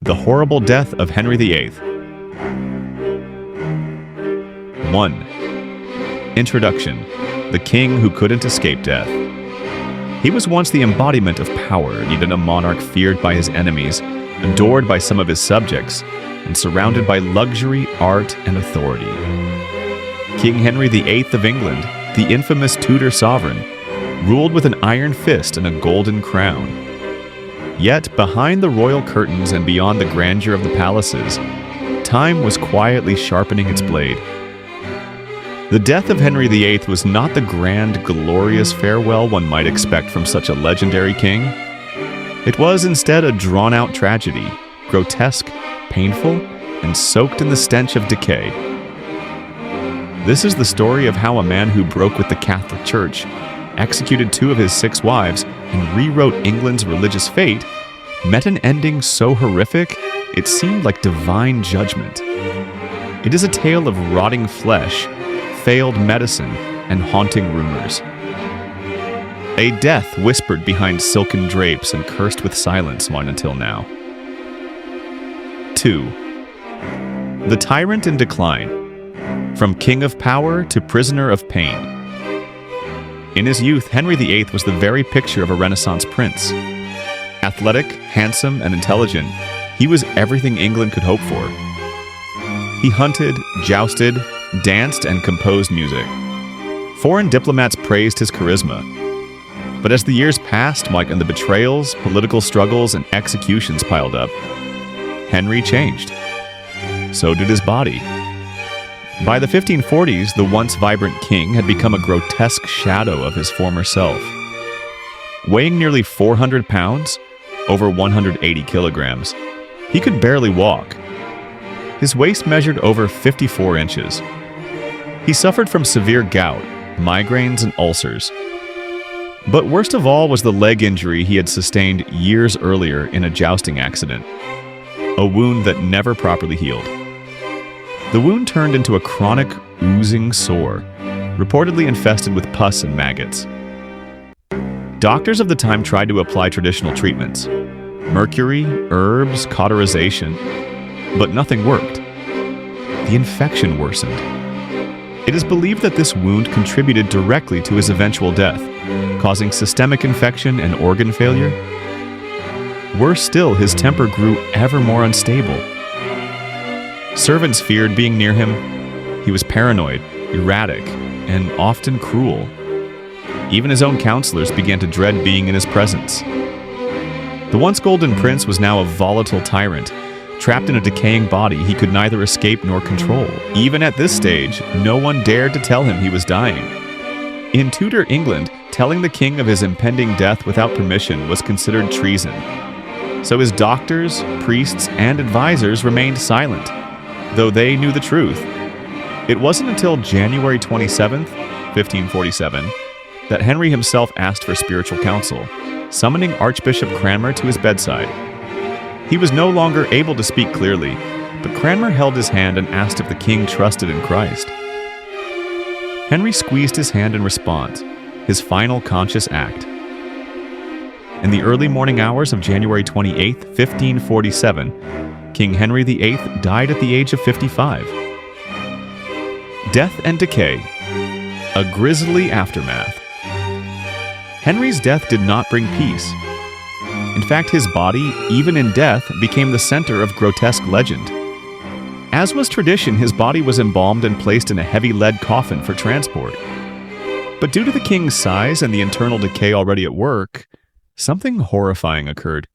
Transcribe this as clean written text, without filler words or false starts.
The horrible death of Henry VIII. 1. Introduction. The king who couldn't escape death. He was once the embodiment of power and even a monarch feared by his enemies, adored by some of his subjects, and surrounded by luxury, art, and authority. King Henry VIII of England, the infamous Tudor sovereign, ruled with an iron fist and a golden crown. Yet, behind the royal curtains and beyond the grandeur of the palaces, time was quietly sharpening its blade. The death of Henry VIII was not the grand, glorious farewell one might expect from such a legendary king. It was instead a drawn-out tragedy, grotesque, painful, and soaked in the stench of decay. This is the story of how a man who broke with the Catholic Church, executed 2 of his 6 wives, and rewrote England's religious fate, met an ending so horrific it seemed like divine judgment. It is a tale of rotting flesh, failed medicine, and haunting rumors. A death whispered behind silken drapes and cursed with silence won until now. 2. The tyrant in decline. From king of power to prisoner of pain. In his youth, Henry VIII was the very picture of a Renaissance prince. Athletic, handsome, and intelligent, he was everything England could hope for. He hunted, jousted, danced, and composed music. Foreign diplomats praised his charisma. But as the years passed, and the betrayals, political struggles, and executions piled up, Henry changed. So did his body. By the 1540s, the once vibrant king had become a grotesque shadow of his former self. Weighing nearly 400 pounds, over 180 kilograms, he could barely walk. His waist measured over 54 inches. He suffered from severe gout, migraines, and ulcers. But worst of all was the leg injury he had sustained years earlier in a jousting accident, a wound that never properly healed. The wound turned into a chronic, oozing sore, reportedly infested with pus and maggots. Doctors of the time tried to apply traditional treatments, mercury, herbs, cauterization, but nothing worked. The infection worsened. It is believed that this wound contributed directly to his eventual death, causing systemic infection and organ failure. Worse still, his temper grew ever more unstable. Servants feared being near him. He was paranoid, erratic, and often cruel. Even his own counselors began to dread being in his presence. The once golden prince was now a volatile tyrant, trapped in a decaying body he could neither escape nor control. Even at this stage, no one dared to tell him he was dying. In Tudor England, telling the king of his impending death without permission was considered treason. So his doctors, priests, and advisors remained silent, though they knew the truth. It wasn't until January 27th, 1547, that Henry himself asked for spiritual counsel, summoning Archbishop Cranmer to his bedside. He was no longer able to speak clearly, but Cranmer held his hand and asked if the king trusted in Christ. Henry squeezed his hand in response, his final conscious act. In the early morning hours of January 28, 1547, King Henry VIII died at the age of 55. Death and decay. A grisly aftermath. Henry's death did not bring peace. In fact, his body, even in death, became the center of grotesque legend. As was tradition, his body was embalmed and placed in a heavy lead coffin for transport. But due to the king's size and the internal decay already at work, something horrifying occurred.